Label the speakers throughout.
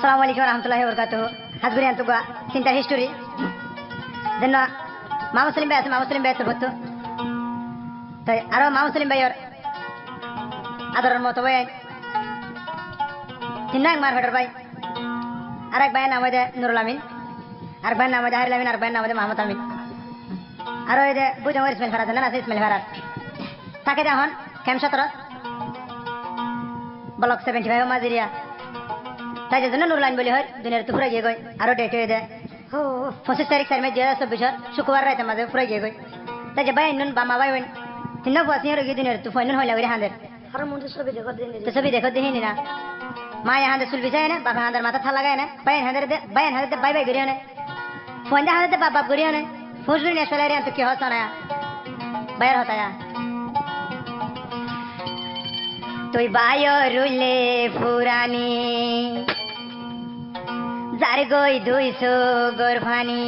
Speaker 1: Assalamualaikum warahmatullahi wabarakatuh. Hasburi antuga cinta history. Den ma muslim bay turbutu. Tay aro ma muslim bayor. Adaron moto bay. Tinnang mar feder bay. Arak bay namade Nurul Amin. Arban namade Haril Amin, arban namade Muhammad Amin. Aro ede bujangor Ismail Farad na Ismail Farad. Take jahon Kem 17 Block 75 Maziria. তাই জন্য নুরলাইন বলি হয় দুনিয়ার তো পুরো গিয়ে গই আরো ডেট হয়ে দেয় 25 তারিখ সার মে 2024 শুক্রবার রাতে মাঝে পুরো গিয়ে গই তাই যে ভাই নুন বামা ভাই বোন তিন বছর নিয়ে রোগী দুনিয়ার তো ফাইনাল হইলা ওরে হাঁদের আর মন ছবি দেখো দেখিনি না মা হাঁদের চুল বিছায় না বাবা হাঁদের মাথা থা লাগায় না ভাই হাঁদের বাই বাই করিও না ফোন দে হাঁদের বাপ বাপ করিও না ফুসগুলি না চলে রে তো কি হতো না বাইর হতা ya তুই বায়ো রুলে ফুরানি যার গই 200 গরফানি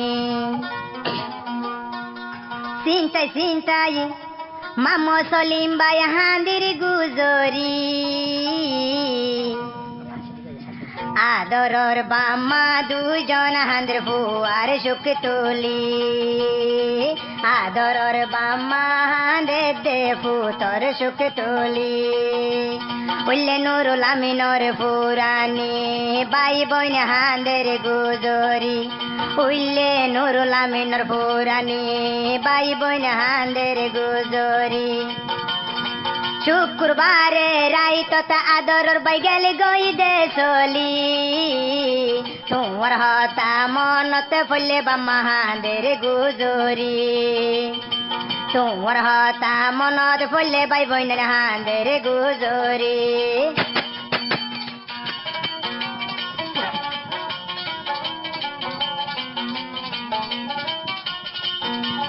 Speaker 1: চিন্তাই মামো সলিম বাই হাঁদির গুজরি আদরর বাম্মা দুজন হাঁদের ফুয়ার সুখ তুলি আদরর বাম্মা হাঁদে দে ফুতর সুখ তুলি উল্লে নুরুল আমিনর ফুরানি বাই বোন হাঁদের গুজরি উল্লে নুরুল আমিনর ফুরানি বাই বোন হাঁদের গুজরি শুক্রবারে রাইততা আদরর বাই গেলে গই দে চলি তোমার হতা মনতে ফুললে বাম্মা হাঁদের গুজরি তোমার হতা মনত ফুললে বাই বোনের হাঁদের গুজরি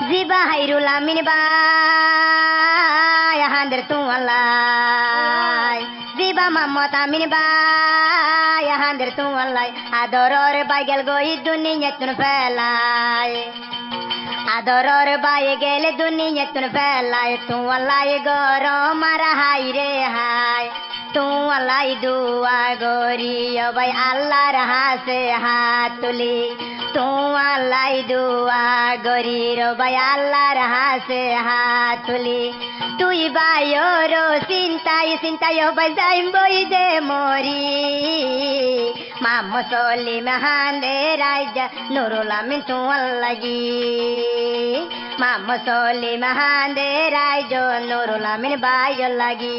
Speaker 1: জিবা হাইরুল আমিন বাই হাঁদের তুয়াল্লাই জিবা মাম্মত আমিন বাই হাঁদের তুয়াল্লাই আদরর বাই গেল গই দুনিয়া তুন ফেলাই আদরর বাই গেলে দুনিয়া তুন ফেলাই তুয়াল্লাই গরম আর হাই রে হাই তুয়াল্লাই দুয়া গরি ভাই আল্লাহর হাসে হাত তুলি তুয়াল্লাই দুয়া গরি ভাই আল্লাহর হাসে হাত তুলি তুই বায়র চিন্তাই ভাই যাইম বই দে মরি মামো সলিম হাঁদে রাইজা নুরুল আমিন তুয়াল লাগি মামো সলিম হাঁদে রাইজ নুরুল আমিন বাই লাগি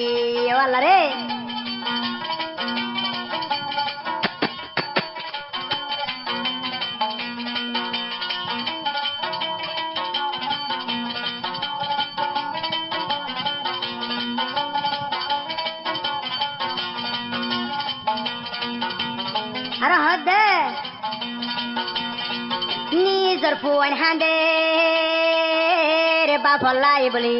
Speaker 1: ওয়াল্লা রে আরে হদে নিজর ফুয়ান হাঁদের বাফলাই বলি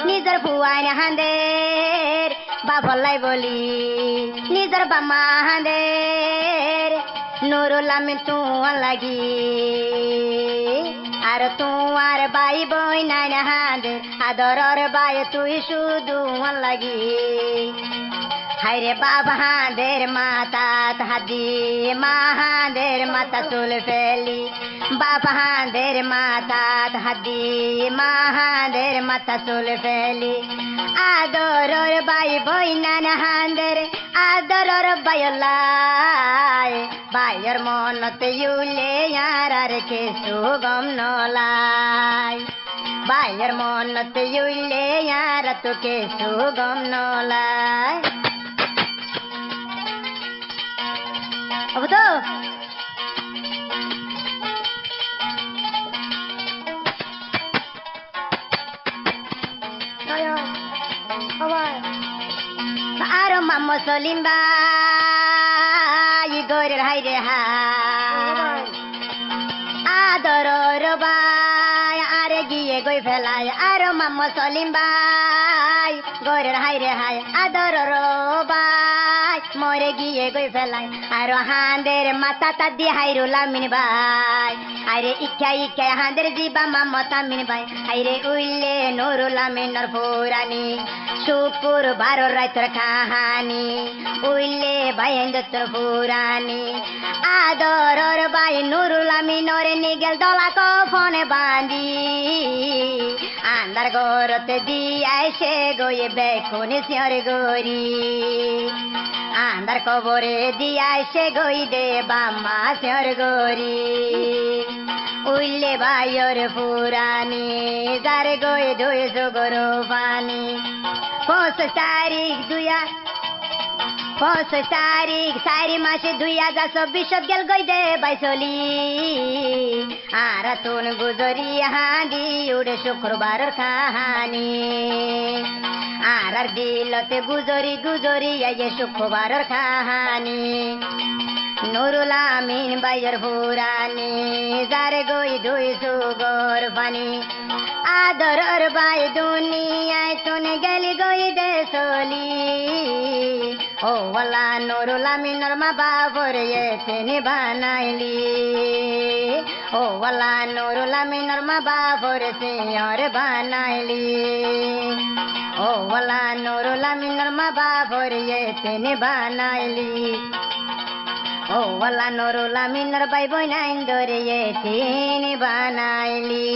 Speaker 1: নিজর ফুয়ান হাঁদের বাফলাই বলি নিজর বাম্মা হাঁদের নুরুল আমিন তুয়ার লাগি আর তুয়ার বাই বই নাই হাঁদের আদরর বাই তুই শুধু লাগি হাইরে বাবা হাঁদের মাতা হাদি মা হাঁদের মাতা চুল ফেলি বাবা হাঁদের মাতা হাদি মা হাঁদের মাতা চুল ফেলি আদরর বাই বই নান হাঁদের আদরর বায়লাই বাইর মনতে ইউলে আর কে সুগম নলাই বাইর মনতে ইউলে আর তোকে সুগম নলাই अब तो आरो मामो सलिम बाई गोरे हाय रे हाय आदरर बाई आरे गिये गई फेलाय आरो मामो सलिम बाई गोरे हाय रे हाय आदरर बाई मोरे गि নিয়ে গই ফেলাই আর হাঁদের মাথা তা দিয়ে হাইরুল আমিন ভাই আরে ইচ্ছা ইচ্ছা হাঁদের জিবা মামতা আমিন ভাই আরে উইলে নুরুল আমিনর পুরানি শুক্রবার রাতের কাহানি উইলে ভাই তোর পুরানি আদরর ভাই নুরুল আমিনর নিগেল দলা কফনে বাঁধি আন্দার গরতে দিয়াই সে গয়ে বেকুনি সিয়র গরি আন্দার কবরে দিয়াই সে গই দে বাম্মা সিয়র গরি উইলে ভাইয়র পুরানি যার গই ধুয়ে জগর পানি 5 তারিখ 4 মাসে 2024 গেল গই দে বাইসলি আর তুন গুজরি হাঁদি উড়ে শুক্রবার কাহানি আর দিলতে গুজরি গুজরি আইয়ে শুক্রবার কাহানি নুরুল আমিন বাইয়ের পুরানি যার গই ধুই সুগর পানি আদরর বাই দুনিয়ায় তুন গেলি গই দে চলি ও ওয়ালা নুরুল আমিনর মা বাবর এতেনি বানাইলি ও ওয়ালা নুরুল আমিনর মা বাবর সিয়র বানাইলি ও ওয়ালা নুরুল আমিনর মা বাবর এতেনি বানাইলি ও ওয়ালা নুরুল আমিনর বাই বই নাইন ধরে এতেনি বানাইলি